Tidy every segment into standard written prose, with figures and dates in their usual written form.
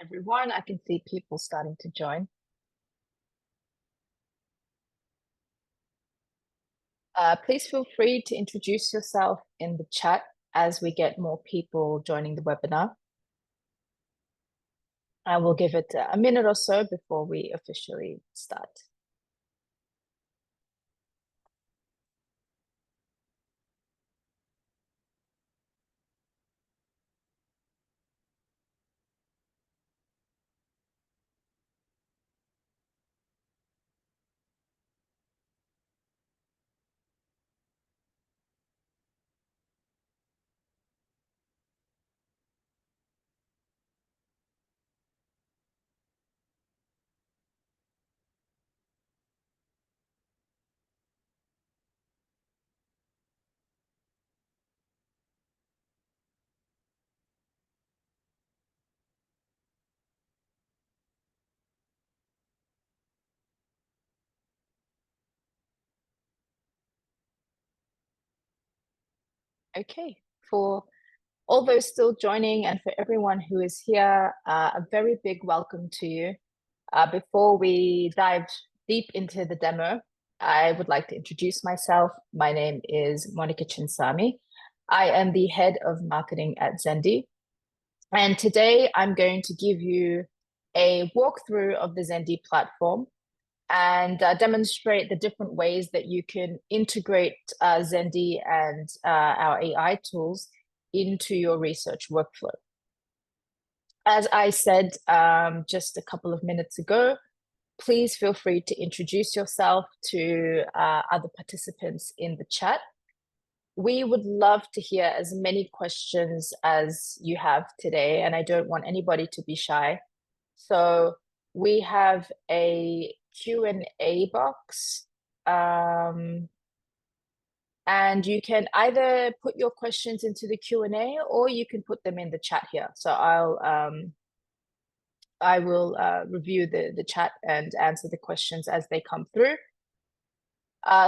Everyone. I can see people starting to join. Please feel free to introduce yourself in the chat as we get more people joining the webinar. I will give it a minute or so before we officially start. Okay, for all those still joining and for everyone who is here, a very big welcome to you. Before we dive deep into the demo, I would like to introduce myself. My name is Monica Chinsami. I am the head of marketing at Zendy. And today I'm going to give you a walkthrough of the Zendy platform and demonstrate the different ways that you can integrate Zendy and our AI tools into your research workflow. As I said just a couple of minutes ago, please feel free to introduce yourself to other participants in the chat. We would love to hear as many questions as you have today, and I don't want anybody to be shy. So we have a Q&A box, and you can either put your questions into the Q&A or you can put them in the chat here. So I will review the chat and answer the questions as they come through.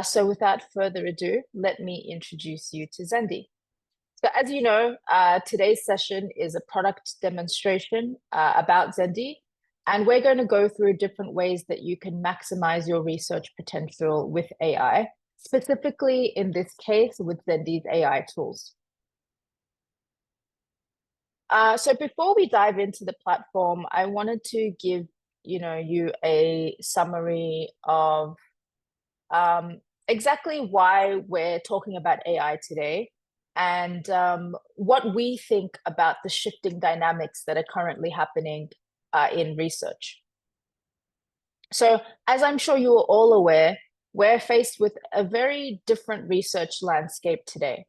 So without further ado, let me introduce you to Zendy. So as you know, today's session is a product demonstration about Zendy, and we're going to go through different ways that you can maximize your research potential with AI, specifically in this case with Zendy's AI tools. So before we dive into the platform, I wanted to give you a summary of exactly why we're talking about AI today and what we think about the shifting dynamics that are currently happening in research. So as I'm sure you are all aware, we're faced with a very different research landscape today.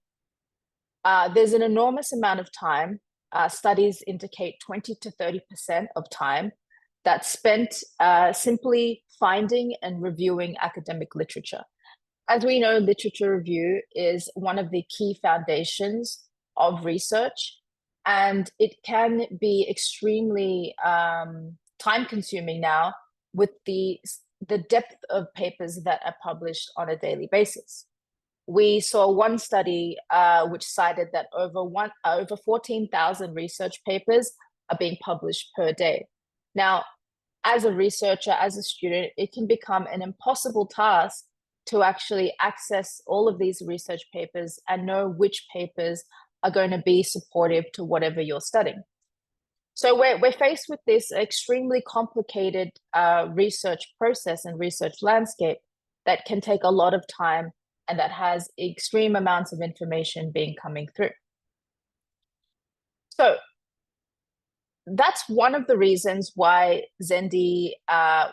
There's an enormous amount of time. Studies indicate 20 to 30% of time that's spent simply finding and reviewing academic literature. As we know, literature review is one of the key foundations of research, and it can be extremely time-consuming now with the depth of papers that are published on a daily basis. We saw one study which cited that over 14,000 research papers are being published per day. Now, as a researcher, as a student, it can become an impossible task to actually access all of these research papers and know which papers are going to be supportive to whatever you're studying. So we're faced with this extremely complicated research process and research landscape that can take a lot of time and that has extreme amounts of information being coming through. So that's one of the reasons why Zendy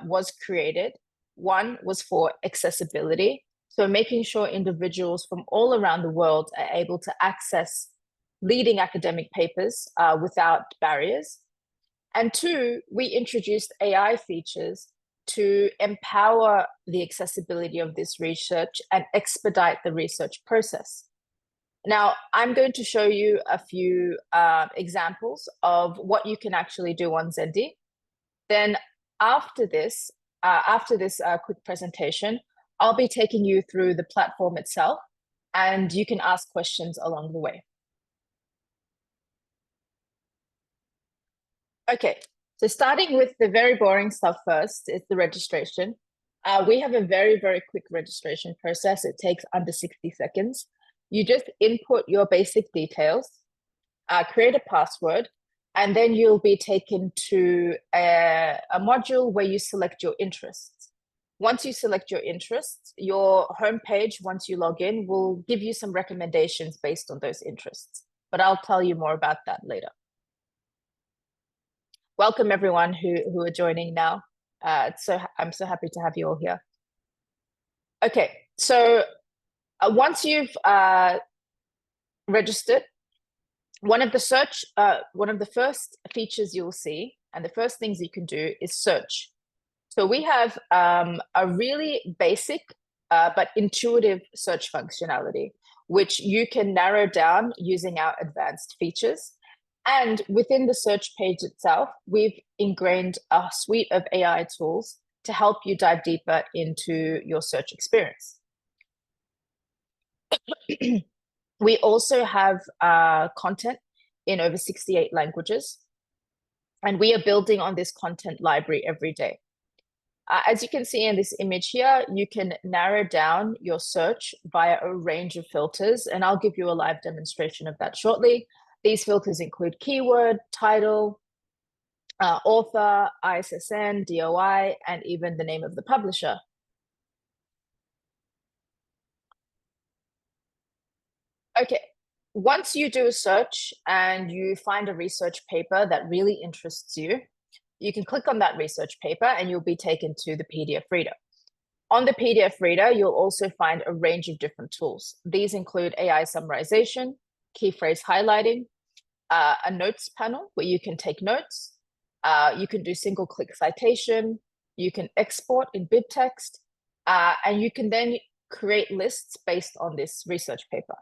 was created. One was for accessibility, so making sure individuals from all around the world are able to access leading academic papers without barriers. And two, we introduced AI features to empower the accessibility of this research and expedite the research process. Now, I'm going to show you a few examples of what you can actually do on Zendy. Then after this quick presentation, I'll be taking you through the platform itself, and you can ask questions along the way. Okay, So starting with the very boring stuff first is the registration. We have a very, very quick registration process. It takes under 60 seconds. You just input your basic details, create a password, and then you'll be taken to a module where you select your interests. Once you select your interests, your homepage, once you log in, will give you some recommendations based on those interests. But I'll tell you more about that later. Welcome everyone who are joining now. I'm so happy to have you all here. Okay, so once you've registered, one of the first features you'll see, and the first things you can do is search. So we have a really basic but intuitive search functionality, which you can narrow down using our advanced features. And within the search page itself, we've ingrained a suite of AI tools to help you dive deeper into your search experience. We also have content in over 68 languages, and we are building on this content library every day. As you can see in this image here, you can narrow down your search via a range of filters, and I'll give you a live demonstration of that shortly. These filters include keyword, title, author, ISSN, DOI, and even the name of the publisher. Okay, once you do a search and you find a research paper that really interests you, you can click on that research paper and you'll be taken to the PDF reader. On the PDF reader, you'll also find a range of different tools. These include AI summarization, key phrase highlighting, a notes panel where you can take notes, you can do single click citation, you can export in bid text, and you can then create lists based on this research paper.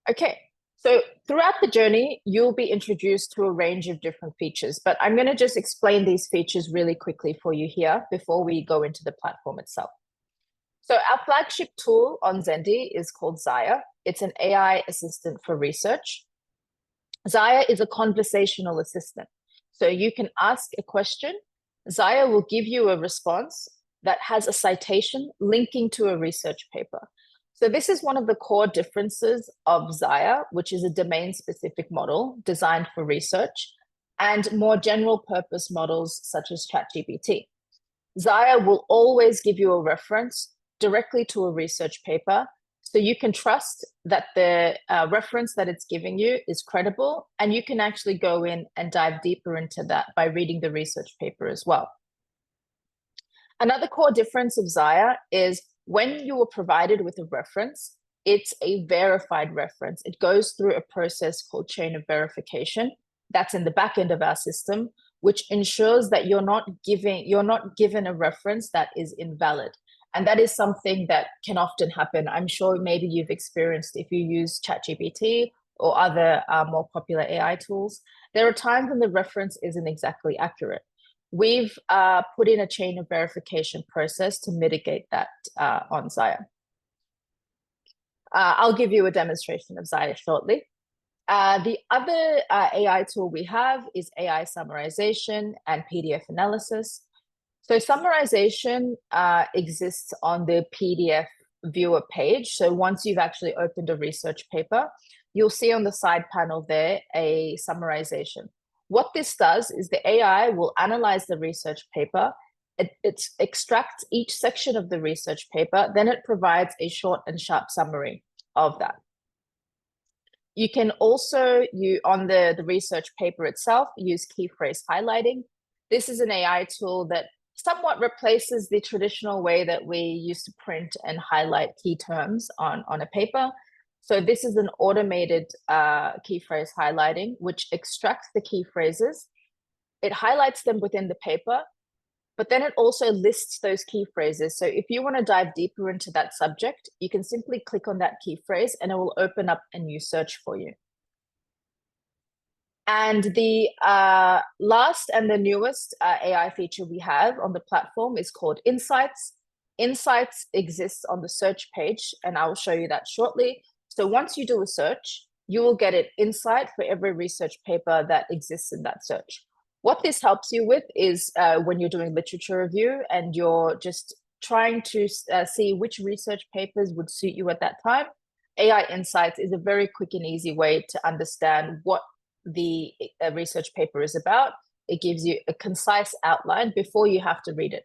Okay, so throughout the journey, you'll be introduced to a range of different features, but I'm going to just explain these features really quickly for you here before we go into the platform itself. So our flagship tool on Zendy is called ZAIA. It's an AI assistant for research. ZAIA is a conversational assistant. So you can ask a question, ZAIA will give you a response that has a citation linking to a research paper. So this is one of the core differences of ZAIA, which is a domain-specific model designed for research, and more general purpose models such as ChatGPT. ZAIA will always give you a reference directly to a research paper, so you can trust that the reference that it's giving you is credible, and you can actually go in and dive deeper into that by reading the research paper as well. Another core difference of ZAIA is when you are provided with a reference, it's a verified reference. It goes through a process called chain of verification. That's in the back end of our system, which ensures that you're not given a reference that is invalid. And that is something that can often happen. I'm sure maybe you've experienced if you use ChatGPT or other more popular AI tools. There are times when the reference isn't exactly accurate. We've put in a chain of verification process to mitigate that on ZAIA. I'll give you a demonstration of ZAIA shortly. The other AI tool we have is AI summarization and PDF analysis. So summarization exists on the PDF viewer page. So once you've actually opened a research paper, you'll see on the side panel there a summarization. What this does is the AI will analyze the research paper, it extracts each section of the research paper, then it provides a short and sharp summary of that. You can also, on the research paper itself, use key phrase highlighting. This is an AI tool that somewhat replaces the traditional way that we used to print and highlight key terms on a paper. So this is an automated key phrase highlighting, which extracts the key phrases. It highlights them within the paper, but then it also lists those key phrases. So if you want to dive deeper into that subject, you can simply click on that key phrase and it will open up a new search for you. And the last and the newest AI feature we have on the platform is called Insights. Insights exists on the search page, and I will show you that shortly. So once you do a search, you will get an insight for every research paper that exists in that search. What this helps you with is when you're doing literature review and you're just trying to see which research papers would suit you at that time. AI Insights is a very quick and easy way to understand what the research paper is about. It gives you a concise outline before you have to read it.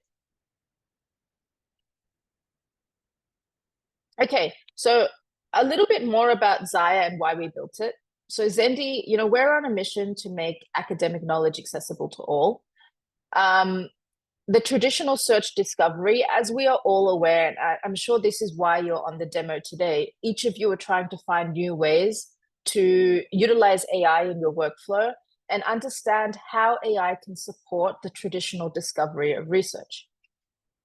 Okay, so a little bit more about ZAIA and why we built it. So Zendy, we're on a mission to make academic knowledge accessible to all. The traditional search discovery, as we are all aware, and I'm sure this is why you're on the demo today, each of you are trying to find new ways to utilize AI in your workflow and understand how AI can support the traditional discovery of research.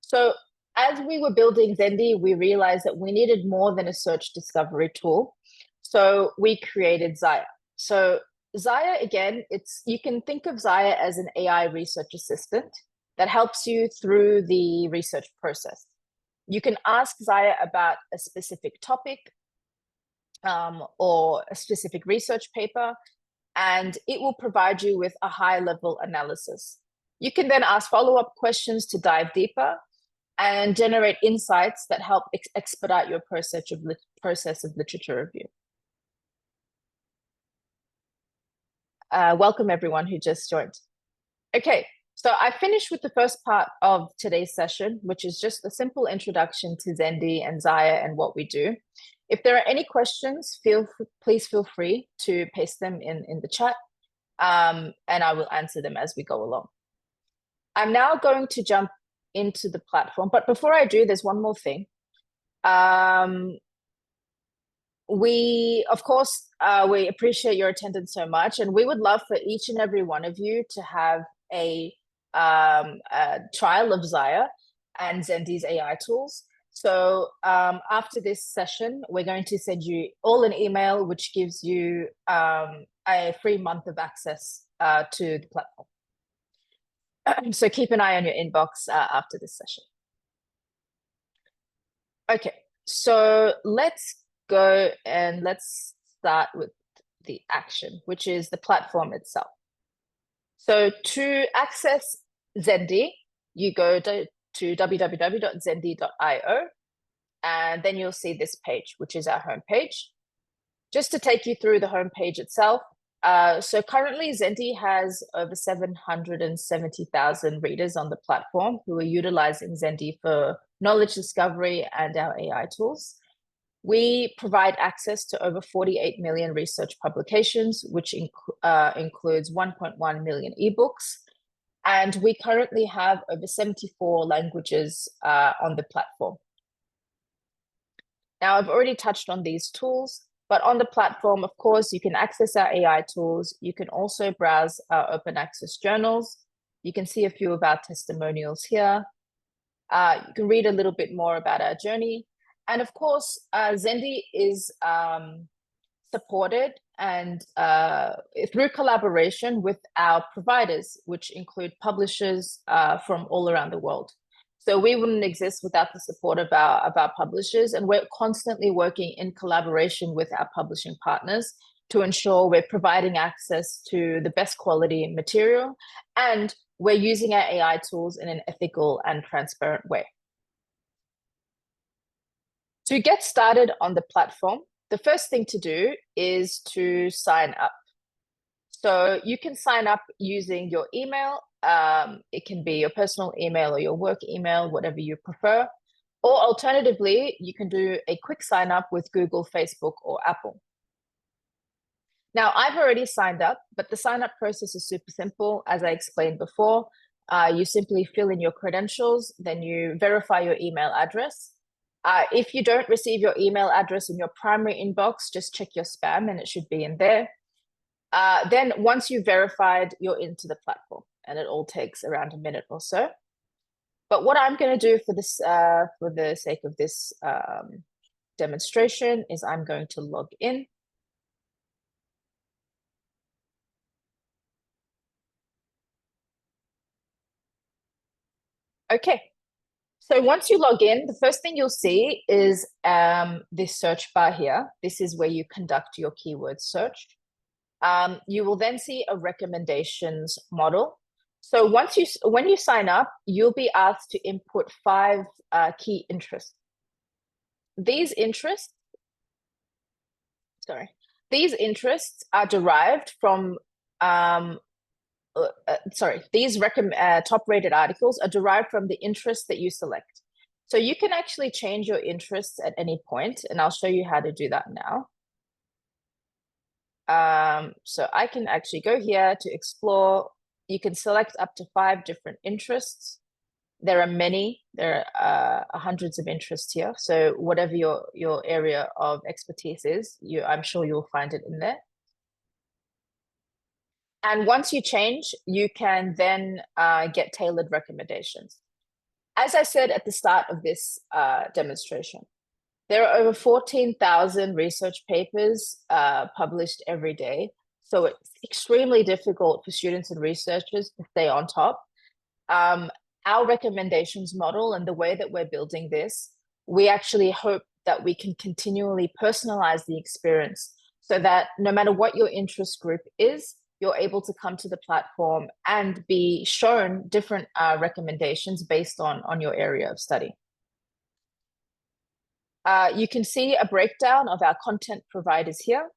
So as we were building Zendy, we realized that we needed more than a search discovery tool. So we created ZAIA. So ZAIA, again, you can think of ZAIA as an AI research assistant that helps you through the research process. You can ask ZAIA about a specific topic or a specific research paper, and it will provide you with a high-level analysis. You can then ask follow-up questions to dive deeper and generate insights that help expedite your process of literature review. Welcome everyone who just joined. Okay, so I finished with the first part of today's session, which is just a simple introduction to Zendy and ZAIA and what we do. If there are any questions, please feel free to paste them in the chat, and I will answer them as we go along. I'm now going to jump into the platform, but before I do, there's one more thing. We, of course, we appreciate your attendance so much, and we would love for each and every one of you to have a trial of ZAIA and Zendy's AI tools. So after this session, we're going to send you all an email, which gives you a free month of access to the platform. So keep an eye on your inbox after this session. Okay, so let's go and let's start with the action, which is the platform itself. So to access Zendy, you go to www.zendy.io, and then you'll see this page, which is our homepage. Just to take you through the homepage itself, so currently Zendy has over 770,000 readers on the platform who are utilizing Zendy for knowledge discovery and our AI tools. We provide access to over 48 million research publications, which includes 1.1 million ebooks. And we currently have over 74 languages on the platform. Now, I've already touched on these tools, but on the platform, of course, you can access our AI tools. You can also browse our open access journals. You can see a few of our testimonials here. You can read a little bit more about our journey. And of course, Zendy is supported and through collaboration with our providers, which include publishers from all around the world. So we wouldn't exist without the support of our publishers, and we're constantly working in collaboration with our publishing partners to ensure we're providing access to the best quality material, and we're using our AI tools in an ethical and transparent way. To get started on the platform, the first thing to do is to sign up. So you can sign up using your email. It can be your personal email or your work email, whatever you prefer. Or alternatively, you can do a quick sign up with Google, Facebook, or Apple. Now, I've already signed up, but the sign up process is super simple. As I explained before, you simply fill in your credentials, then you verify your email address. If you don't receive your email address in your primary inbox, just check your spam and it should be in there. Then once you've verified, you're into the platform, and it all takes around a minute or so. But what I'm going to do for this, for the sake of this demonstration, is I'm going to log in. Okay, So once you log in, the first thing you'll see is this search bar here. This is where you conduct your keyword search. You will then see a recommendations model. So when you sign up, you'll be asked to input 5 key interests. These interests are derived from these top-rated articles are derived from the interests that you select. So you can actually change your interests at any point, and I'll show you how to do that now. So I can actually go here to explore. You can select up to 5 different interests. There are many. There are hundreds of interests here. So whatever your area of expertise is, I'm sure you'll find it in there. And once you change, you can then get tailored recommendations. As I said at the start of this demonstration, there are over 14,000 research papers published every day. So it's extremely difficult for students and researchers to stay on top. Our recommendations model and the way that we're building this, we actually hope that we can continually personalize the experience so that no matter what your interest group is, you're able to come to the platform and be shown different recommendations based on your area of study. You can see a breakdown of our content providers here.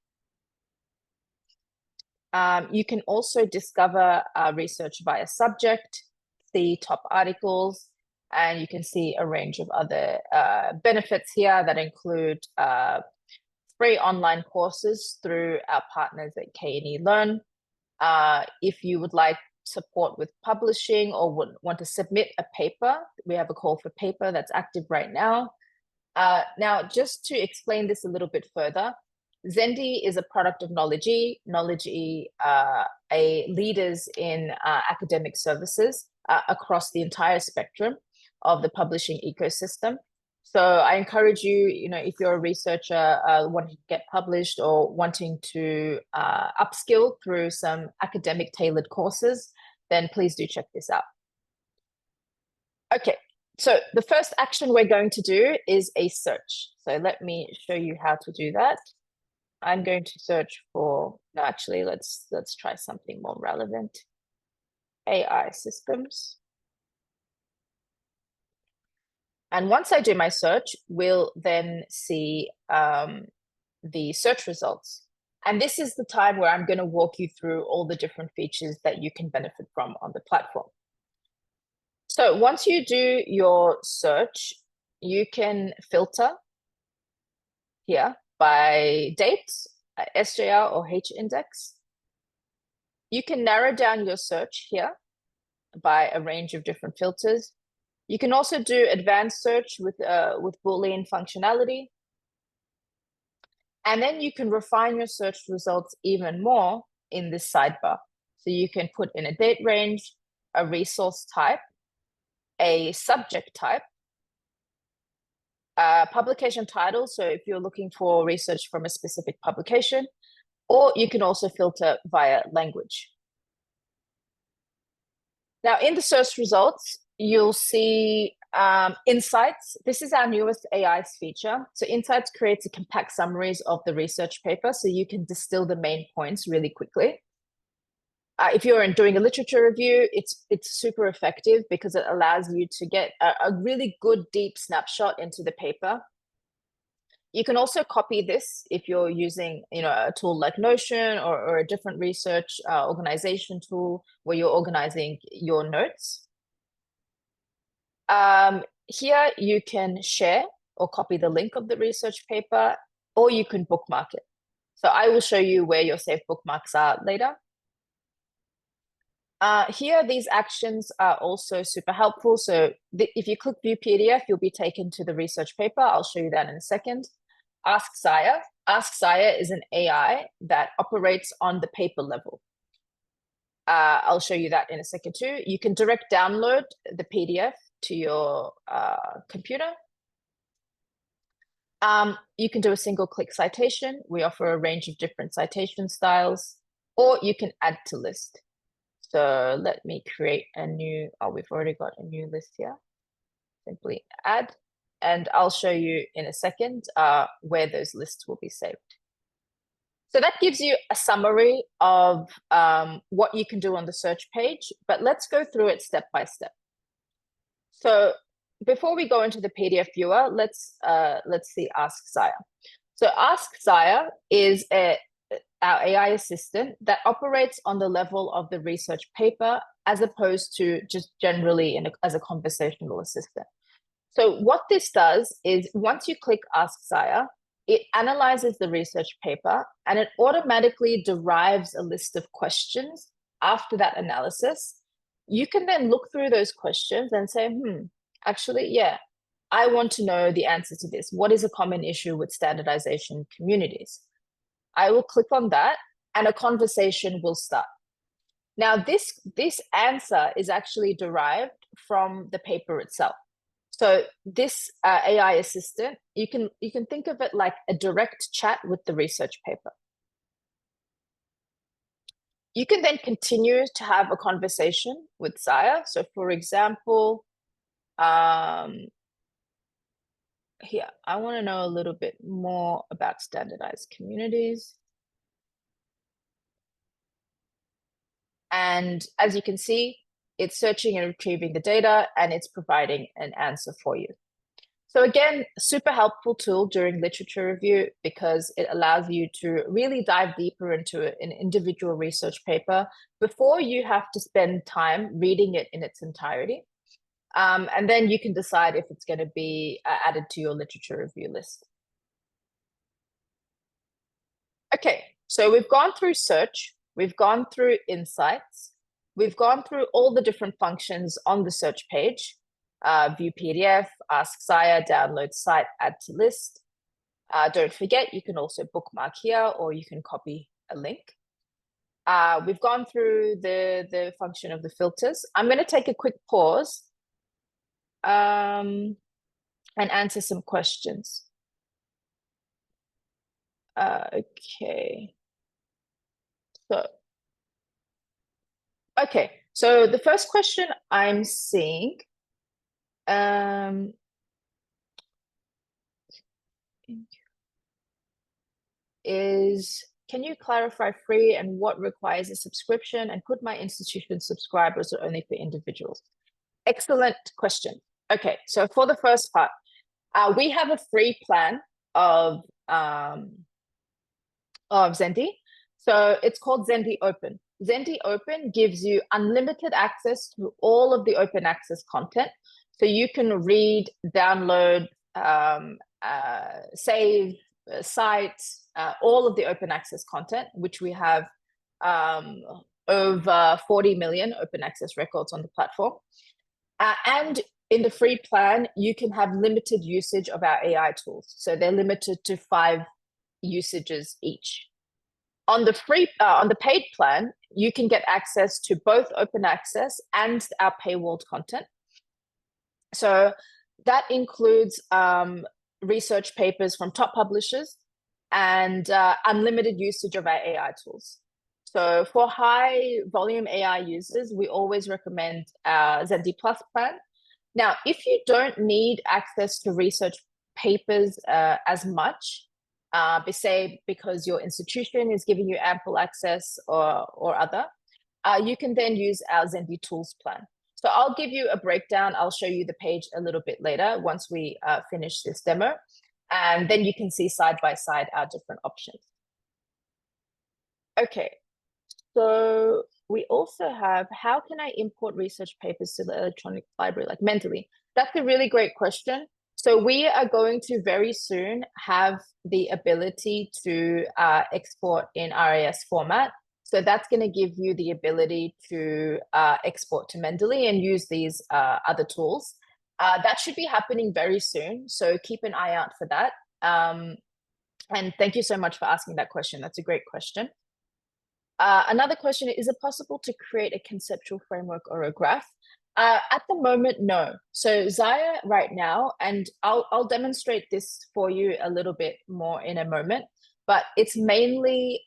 You can also discover research via subject, see top articles, and you can see a range of other benefits here that include free online courses through our partners at K&E Learn. If you would like support with publishing or would want to submit a paper, we have a call for paper that's active right now. Now, just to explain this a little bit further, Zendy is a product of Knowledge.e. Knowledge.e are leaders in academic services across the entire spectrum of the publishing ecosystem. So I encourage you, if you're a researcher wanting to get published or wanting to upskill through some academic tailored courses, then please do check this out. Okay, so the first action we're going to do is a search. So let me show you how to do that. I'm going to search for, no, actually, let's try something more relevant. AI systems. And once I do my search, we'll then see the search results. And this is the time where I'm going to walk you through all the different features that you can benefit from on the platform. So once you do your search, you can filter here by date, SJR or H index. You can narrow down your search here by a range of different filters. You can also do advanced search with Boolean functionality. And then you can refine your search results even more in this sidebar. So you can put in a date range, a resource type, a subject type, publication title. So if you're looking for research from a specific publication, or you can also filter via language. Now, in the search results, you'll see Insights. This is our newest AI feature. So Insights creates a compact summaries of the research paper, so you can distill the main points really quickly. If you're doing a literature review, it's super effective because it allows you to get a really good deep snapshot into the paper. You can also copy this if you're using a tool like Notion or a different research organization tool where you're organizing your notes. Here you can share or copy the link of the research paper, or you can bookmark it. So I will show you where your saved bookmarks are later. Here, these actions are also super helpful. So if you click View PDF, you'll be taken to the research paper. I'll show you that in a second. Ask ZAIA. Ask ZAIA is an AI that operates on the paper level. I'll show you that in a second too. You can direct download the PDF to your computer. You can do a single click citation. We offer a range of different citation styles, or you can add to list. So let me create a new, we've already got a new list here. simply add, and I'll show you in a second where those lists will be saved. So that gives you a summary of what you can do on the search page, but let's go through it step by step. So before we go into the PDF viewer, let's see Ask ZAIA. So Ask ZAIA is our AI assistant that operates on the level of the research paper as opposed to just generally as a conversational assistant. So what this does is once you click Ask ZAIA, it analyzes the research paper and it automatically derives a list of questions after that analysis. You can then look through those questions and say, actually, yeah, I want to know the answer to this. What is a common issue with standardization communities? I will click on that and a conversation will start. Now, this answer is actually derived from the paper itself. So this AI assistant, you can think of it like a direct chat with the research paper. You can then continue to have a conversation with ZAIA. So for example, here, I want to know a little bit more about standardized communities. And as you can see, it's searching and retrieving the data and it's providing an answer for you. So again, super helpful tool during literature review because it allows you to really dive deeper into an individual research paper before you have to spend time reading it in its entirety. And then you can decide if it's going to be added to your literature review list. Okay, so we've gone through search, we've gone through insights, we've gone through all the different functions on the search page. View PDF, Ask ZAIA, download site, add to list. Don't forget, you can also bookmark here or you can copy a link. We've gone through the function of the filters. I'm going to take a quick pause and answer some questions. Okay. So the first question I'm seeing is, can you clarify free and what requires a subscription, and could my institution subscribers or only for individuals? Excellent question. Okay, so for the first part, we have a free plan of Zendy. So it's called Zendy Open. Zendy Open gives you unlimited access to all of the open access content. So you can read, download, save, cite, all of the open access content, which we have over 40 million open access records on the platform. And in the free plan, you can have limited usage of our AI tools. So they're limited to 5 usages each. On the paid plan, you can get access to both open access and our paywalled content. So that includes research papers from top publishers and unlimited usage of our AI tools. So for high volume AI users, we always recommend our Zendy Plus plan. Now, if you don't need access to research papers as much, say because your institution is giving you ample access or other, you can then use our Zendy Tools plan. So I'll give you a breakdown. I'll show you the page a little bit later once we finish this demo. And then you can see side by side our different options. Okay, so we also have, how can I import research papers to the electronic library, like mentally? That's a really great question. So we are going to very soon have the ability to export in RAS format. So that's going to give you the ability to export to Mendeley and use these other tools. That should be happening very soon. So keep an eye out for that. And thank you so much for asking that question. That's a great question. Another question, is it possible to create a conceptual framework or a graph? At the moment, no. So ZAIA right now, and I'll demonstrate this for you a little bit more in a moment, but it's mainly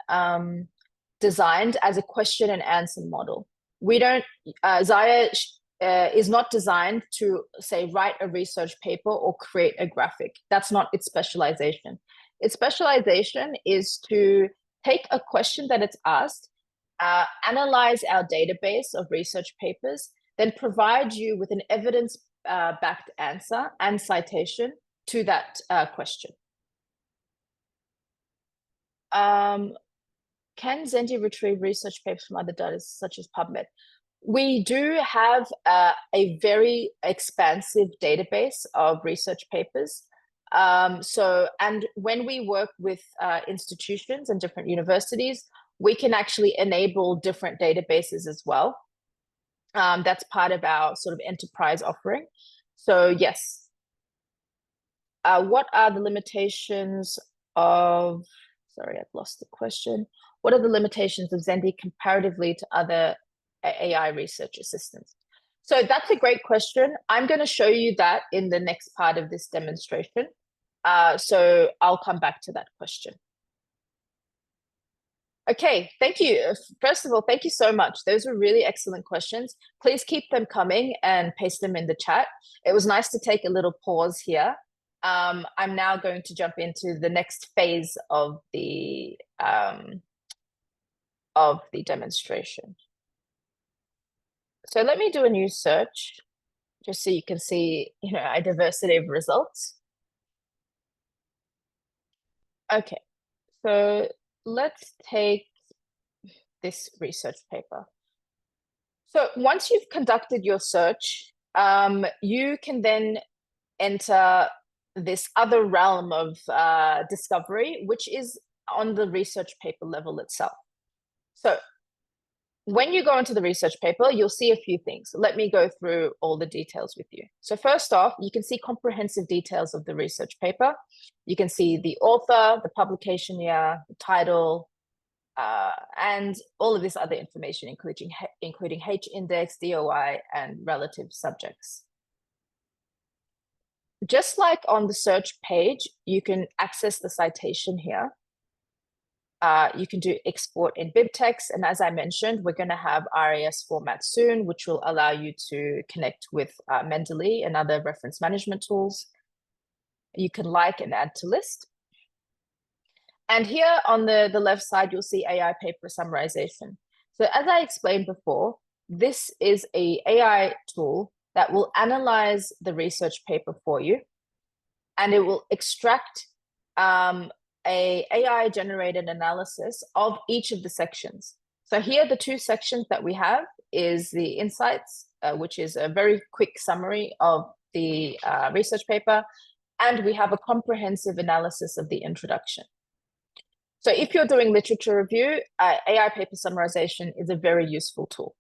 designed as a question and answer model. We don't, ZAIA is not designed to, say, write a research paper or create a graphic. That's not its specialization. Its specialization is to take a question that it's asked, analyze our database of research papers, then provide you with an evidence-backed answer and citation to that question. Can Zendy retrieve research papers from other data such as PubMed? We do have a very expansive database of research papers. And when we work with institutions and different universities, we can actually enable different databases as well. That's part of our sort of enterprise offering. So yes. What are the limitations of, sorry, I've lost the question. What are the limitations of Zendy comparatively to other AI research assistants? So that's a great question. I'm going to show you that in the next part of this demonstration. So I'll come back to that question. Okay, thank you. First of all, thank you so much. Those were really excellent questions. Please keep them coming and paste them in the chat. It was nice to take a little pause here. I'm now going to jump into the next phase of the demonstration. So let me do a new search, just so you can see, a diversity of results. Okay, so let's take this research paper. So once you've conducted your search, you can then enter this other realm of discovery, which is on the research paper level itself. So when you go into the research paper, you'll see a few things. Let me go through all the details with you. So first off, you can see comprehensive details of the research paper. You can see the author, the publication year, the title, and all of this other information, including H-index, DOI, and relative subjects. Just like on the search page, you can access the citation here. You can do export in BibTeX, and as I mentioned, we're going to have RAS format soon, which will allow you to connect with Mendeley and other reference management tools. You can like and add to list. And here on the left side, you'll see AI paper summarization. So as I explained before, this is an AI tool that will analyze the research paper for you, and it will extract a AI-generated analysis of each of the sections. So here, the two sections that we have is the insights, which is a very quick summary of the research paper, and we have a comprehensive analysis of the introduction. So if you're doing literature review, AI paper summarization is a very useful tool.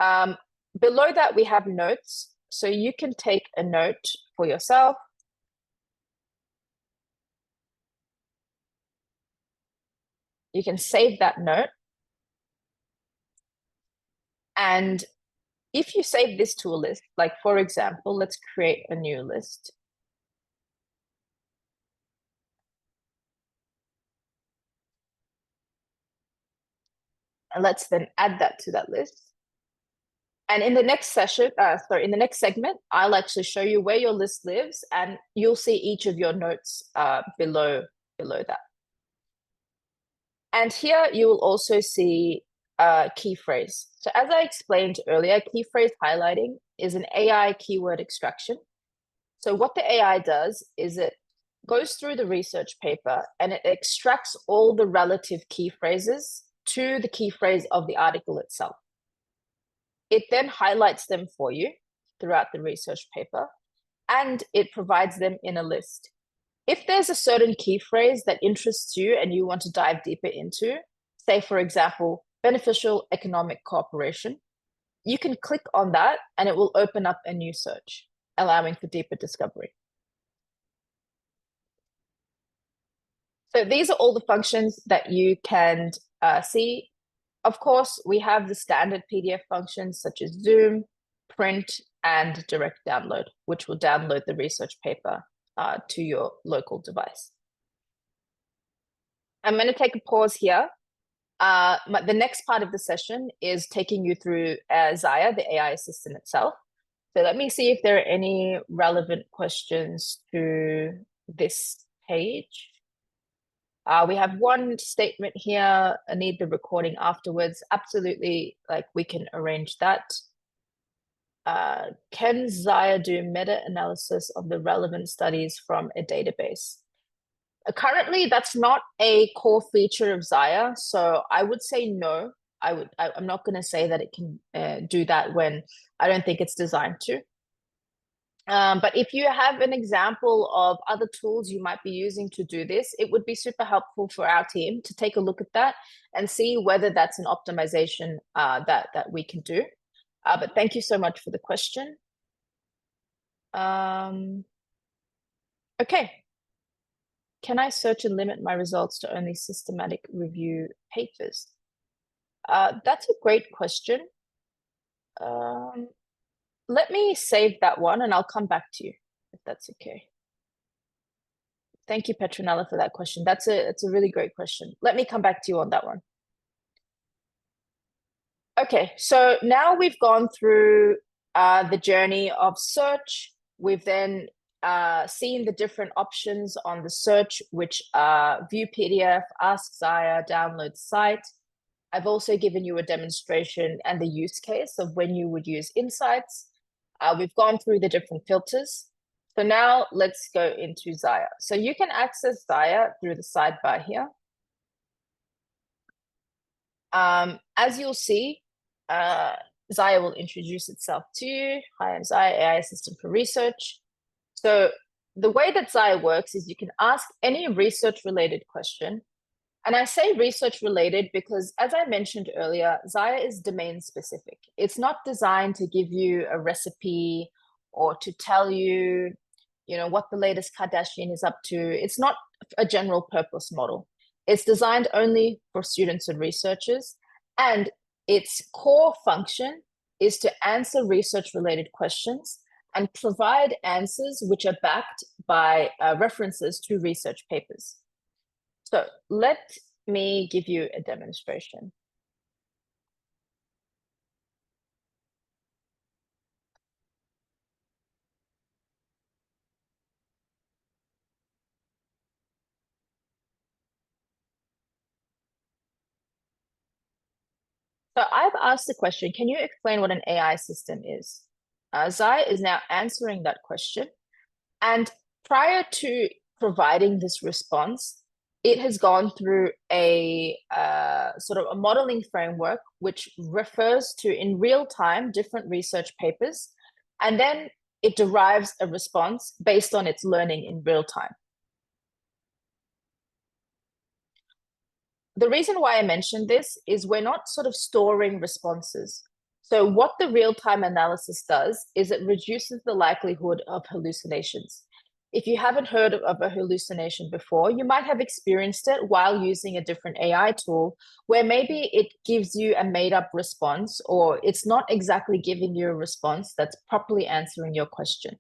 Below that, we have notes. So you can take a note for yourself. You can save that note. And if you save this to a list, like for example, let's create a new list. And let's then add that to that list. And in the next session, in the next segment, I'll actually show you where your list lives, and you'll see each of your notes below that. And here you will also see key phrase. So as I explained earlier, key phrase highlighting is an AI keyword extraction. So what the AI does is it goes through the research paper and it extracts all the relative key phrases to the key phrase of the article itself. It then highlights them for you throughout the research paper, and it provides them in a list. If there's a certain key phrase that interests you and you want to dive deeper into, say, for example, beneficial economic cooperation, you can click on that and it will open up a new search, allowing for deeper discovery. So these are all the functions that you can see. Of course, we have the standard PDF functions such as Zoom, print, and direct download, which will download the research paper to your local device. I'm going to take a pause here The next part of the session is taking you through ZAIA, the AI assistant itself. So let me see if there are any relevant questions to this page. We have one statement here. I need the recording afterwards. Absolutely, like we can arrange that. Can ZAIA do meta-analysis of the relevant studies from a database? Currently, that's not a core feature of ZAIA, so I would say no. I'm not going to say that it can do that when I don't think it's designed to. But if you have an example of other tools you might be using to do this, it would be super helpful for our team to take a look at that and see whether that's an optimization that we can do. But thank you so much for the question. Okay. Can I search and limit my results to only systematic review papers? That's a great question. Let me save that one and I'll come back to you if that's okay. Thank you, Petronella, for that question. It's a really great question. Let me come back to you on that one. Okay, so now we've gone through the journey of search. We've then seen the different options on the search, which are view PDF, ask ZAIA, download site. I've also given you a demonstration and the use case of when you would use insights. We've gone through the different filters. So now let's go into ZAIA. So you can access ZAIA through the sidebar here. As you'll see, ZAIA will introduce itself to you. Hi, I'm ZAIA, AI Assistant for Research. So the way that ZAIA works is you can ask any research-related question. And I say research-related because, as I mentioned earlier, ZAIA is domain-specific. It's not designed to give you a recipe or to tell you, what the latest Kardashian is up to. It's not a general-purpose model. It's designed only for students and researchers. And its core function is to answer research-related questions and provide answers which are backed by references to research papers. So let me give you a demonstration. So I've asked the question, can you explain what an AI system is? ZAIA is now answering that question. And prior to providing this response, it has gone through a sort of a modeling framework, which refers to in real time different research papers. And then it derives a response based on its learning in real time. The reason why I mentioned this is we're not sort of storing responses. So what the real-time analysis does is it reduces the likelihood of hallucinations. If you haven't heard of a hallucination before, you might have experienced it while using a different AI tool where maybe it gives you a made-up response or it's not exactly giving you a response that's properly answering your question.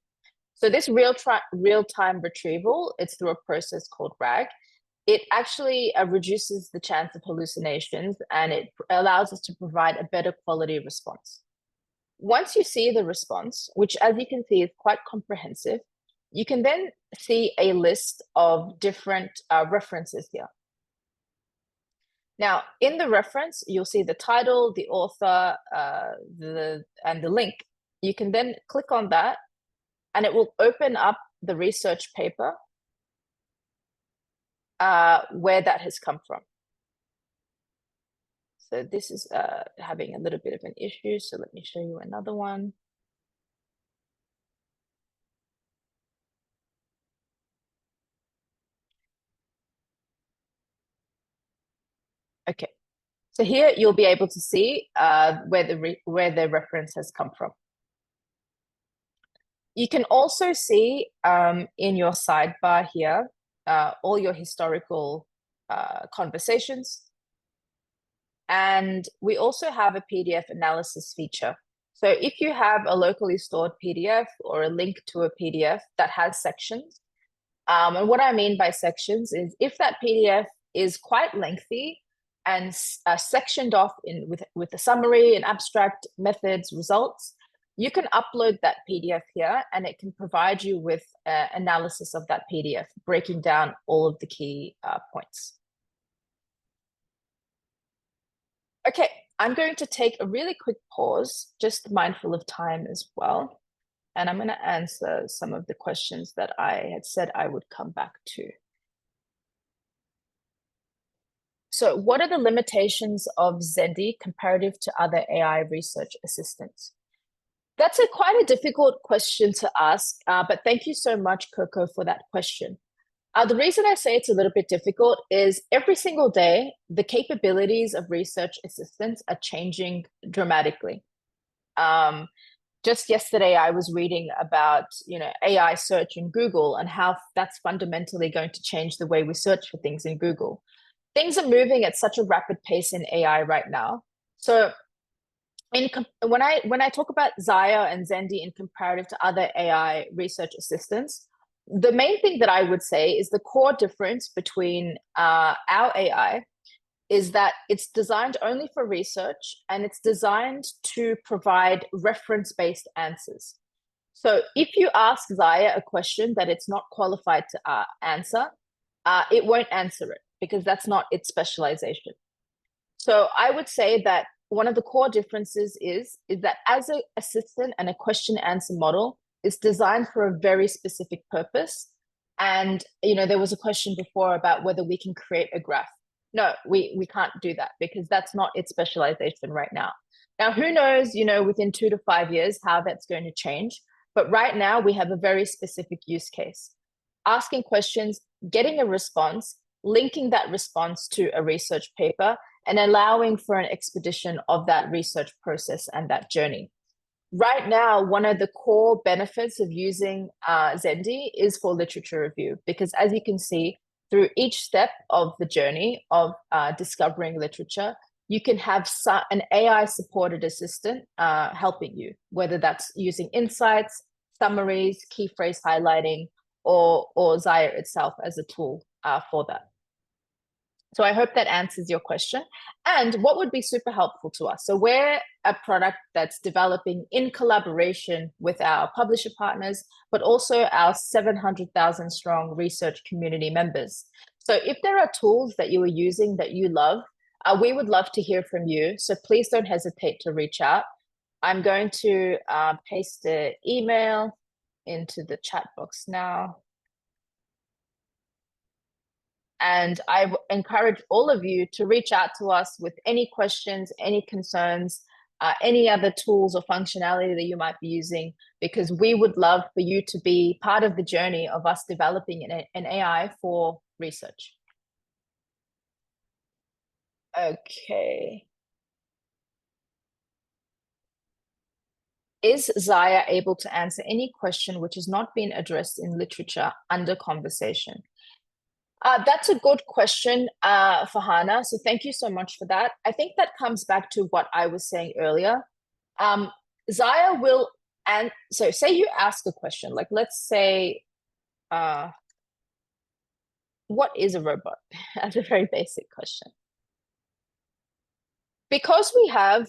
So this real-time retrieval, it's through a process called RAG. It actually reduces the chance of hallucinations and it allows us to provide a better quality response. Once you see the response, which as you can see is quite comprehensive, you can then see a list of different references here. Now, in the reference, you'll see the title, the author, and the link. You can then click on that and it will open up the research paper where that has come from. So this is having a little bit of an issue. So let me show you another one. Okay, so here you'll be able to see where the reference has come from. You can also see in your sidebar here all your historical conversations. And we also have a PDF analysis feature. So if you have a locally stored PDF or a link to a PDF that has sections, and what I mean by sections is if that PDF is quite lengthy, and sectioned off with a summary and abstract, methods, results, you can upload that PDF here, and it can provide you with analysis of that PDF, breaking down all of the key points. Okay, I'm going to take a really quick pause, just mindful of time as well. And I'm going to answer some of the questions that I had said I would come back to. So what are the limitations of Zendy comparative to other AI research assistants? That's quite a difficult question to ask, but thank you so much, Coco, for that question. The reason I say it's a little bit difficult is every single day, the capabilities of research assistants are changing dramatically. Just yesterday, I was reading about AI search in Google and how that's fundamentally going to change the way we search for things in Google. Things are moving at such a rapid pace in AI right now. So when I talk about ZAIA and Zendy in comparative to other AI research assistants, the main thing that I would say is the core difference between our AI is that it's designed only for research, and it's designed to provide reference-based answers. So if you ask ZAIA a question that it's not qualified to answer, it won't answer it because that's not its specialization. So I would say that one of the core differences is that as an assistant and a question answer model is designed for a very specific purpose. And there was a question before about whether we can create a graph. No, we can't do that because that's not its specialization right now. Now, who knows, within 2 to 5 years, how that's going to change. But right now, we have a very specific use case. Asking questions, getting a response, linking that response to a research paper, and allowing for an expedition of that research process and that journey. Right now, one of the core benefits of using Zendy is for literature review, because as you can see, through each step of the journey of discovering literature, you can have an AI-supported assistant helping you, whether that's using insights, summaries, key phrase highlighting, or ZAIA itself as a tool for that. So I hope that answers your question. And what would be super helpful to us? So we're a product that's developing in collaboration with our publisher partners, but also our 700,000 strong research community members. So if there are tools that you are using that you love, we would love to hear from you. So please don't hesitate to reach out. I'm going to paste the email into the chat box now. And I encourage all of you to reach out to us with any questions, any concerns, any other tools or functionality that you might be using, because we would love for you to be part of the journey of us developing an AI for research. Okay. Is ZAIA able to answer any question which has not been addressed in literature under conversation? That's a good question, Farhana. So thank you so much for that. I think that comes back to what I was saying earlier. ZAIA will, and so say you ask a question, like let's say, what is a robot? That's a very basic question. Because we have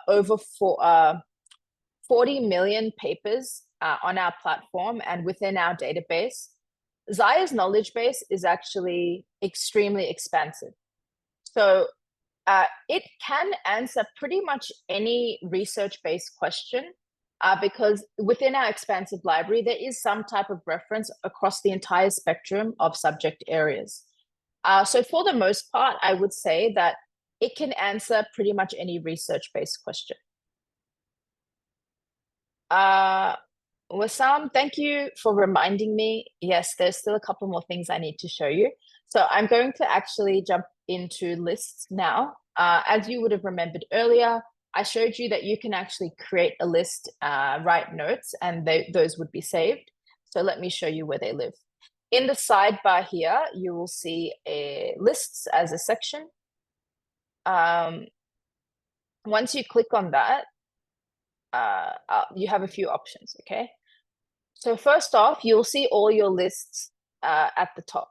over 40 million papers on our platform and within our database, ZAIA's knowledge base is actually extremely expansive. So it can answer pretty much any research-based question because within our expansive library, there is some type of reference across the entire spectrum of subject areas. So for the most part, I would say that it can answer pretty much any research-based question. Wissam, thank you for reminding me. Yes, there's still a couple more things I need to show you. So I'm going to actually jump into lists now. As you would have remembered earlier, I showed you that you can actually create a list, write notes, and those would be saved. So let me show you where they live. In the sidebar here, you will see lists as a section. Once you click on that, you have a few options, okay? So first off, you'll see all your lists at the top.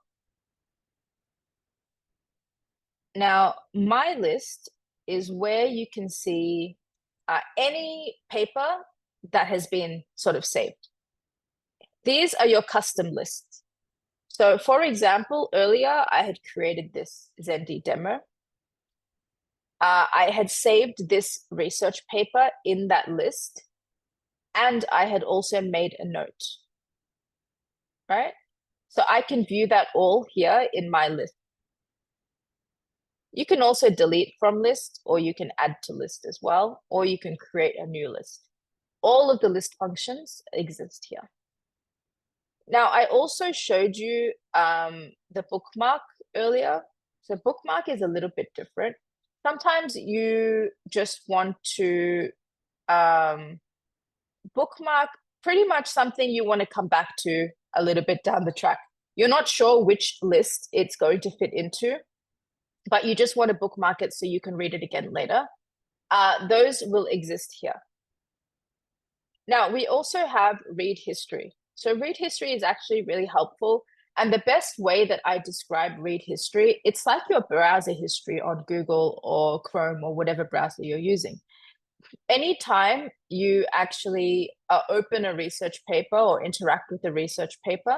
Now, my list is where you can see any paper that has been sort of saved. These are your custom lists. So for example, earlier I had created this Zendy demo. I had saved this research paper in that list, and I had also made a note, right? So I can view that all here in my list. You can also delete from list, or you can add to list as well, or you can create a new list. All of the list functions exist here. Now, I also showed you the bookmark earlier. So bookmark is a little bit different. Sometimes you just want to bookmark pretty much something you want to come back to a little bit down the track. You're not sure which list it's going to fit into, but you just want to bookmark it so you can read it again later. Those will exist here. Now, we also have read history. So read history is actually really helpful. And the best way that I describe read history, it's like your browser history on Google or Chrome or whatever browser you're using. Anytime you actually open a research paper or interact with a research paper,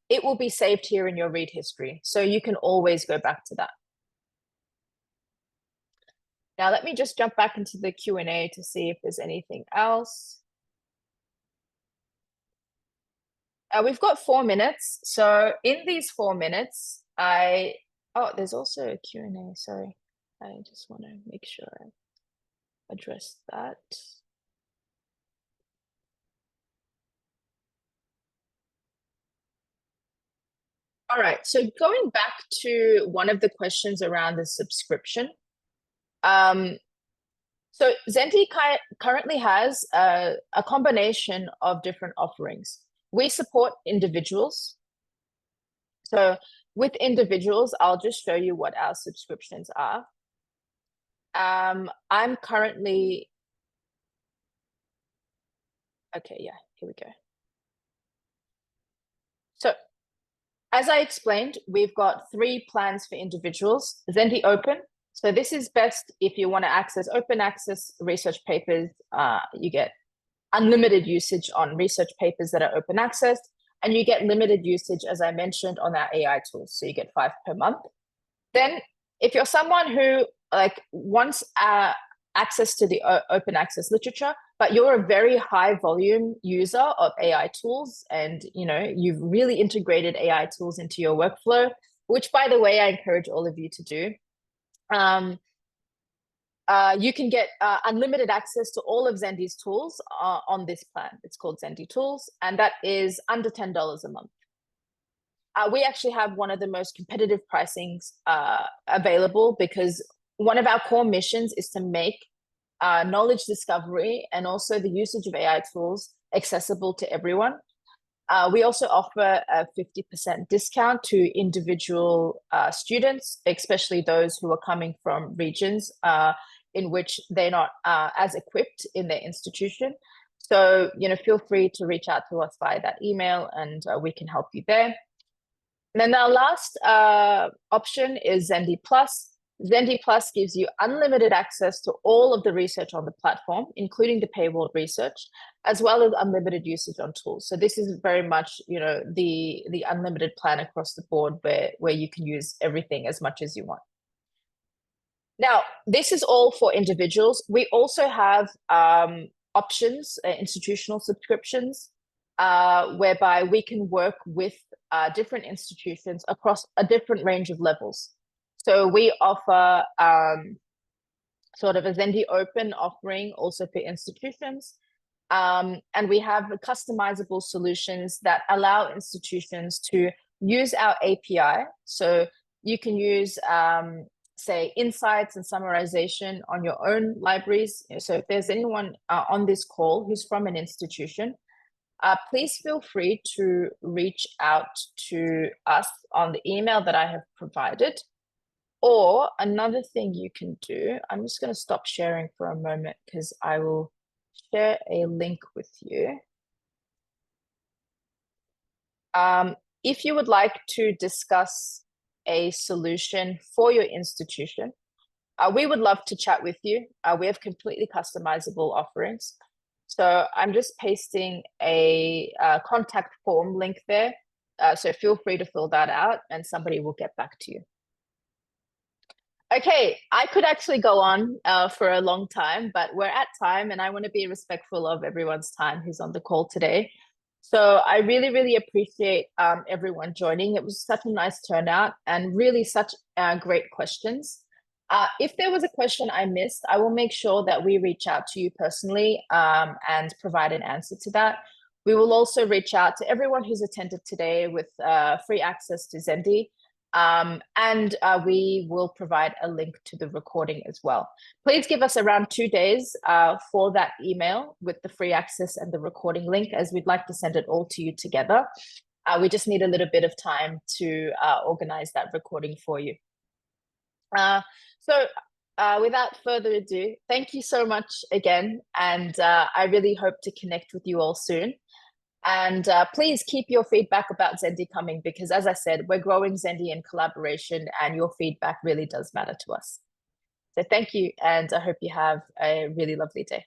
it will be saved here in your read history. So you can always go back to that. Now, let me just jump back into the Q&A to see if there's anything else. We've got 4 minutes. So in these 4 minutes, oh, there's also a Q&A. Sorry. I just want to make sure I address that. All right. So going back to one of the questions around the subscription. So Zendy currently has a combination of different offerings. We support individuals. So with individuals, I'll just show you what our subscriptions are. I'm currently, okay, yeah, here we go. So as I explained, we've got 3 plans for individuals. Zendy Open. So this is best if you want to access open access research papers. You get unlimited usage on research papers that are open access, and you get limited usage, as I mentioned, on our AI tools. So you get 5 per month. Then if you're someone who wants access to the open access literature, but you're a very high volume user of AI tools, and you've really integrated AI tools into your workflow, which by the way, I encourage all of you to do. You can get unlimited access to all of Zendy's tools on this plan. It's called Zendy Tools, and that is under $10 a month. We actually have one of the most competitive pricings available, because one of our core missions is to make knowledge discovery and also the usage of AI tools accessible to everyone. We also offer a 50% discount to individual students, especially those who are coming from regions in which they're not as equipped in their institution. So, feel free to reach out to us via that email, and we can help you there. And then our last option is Zendy Plus. Zendy Plus gives you unlimited access to all of the research on the platform, including the paywall research, as well as unlimited usage on tools. So this is very much, the unlimited plan across the board, where you can use everything as much as you want. Now, this is all for individuals. We also have options, institutional subscriptions, whereby we can work with different institutions across a different range of levels. So we offer sort of a Zendy Open offering also for institutions. And we have customizable solutions that allow institutions to use our API. So you can use, say, insights and summarization on your own libraries. So if there's anyone on this call who's from an institution, please feel free to reach out to us on the email that I have provided. Or another thing you can do, I'm just going to stop sharing for a moment because I will share a link with you. If you would like to discuss a solution for your institution, we would love to chat with you. We have completely customizable offerings. So I'm just pasting a contact form link there. So feel free to fill that out and somebody will get back to you. Okay, I could actually go on for a long time, but we're at time and I want to be respectful of everyone's time who's on the call today. So I really, really appreciate everyone joining. It was such a nice turnout and really such great questions. If there was a question I missed, I will make sure that we reach out to you personally and provide an answer to that. We will also reach out to everyone who's attended today with free access to Zendy. And we will provide a link to the recording as well. Please give us around 2 days for that email with the free access and the recording link, as we'd like to send it all to you together. We just need a little bit of time to organize that recording for you. Without further ado, thank you so much again. And I really hope to connect with you all soon. And please keep your feedback about Zendy coming, because as I said, we're growing Zendy in collaboration and your feedback really does matter to us. So thank you. And I hope you have a really lovely day.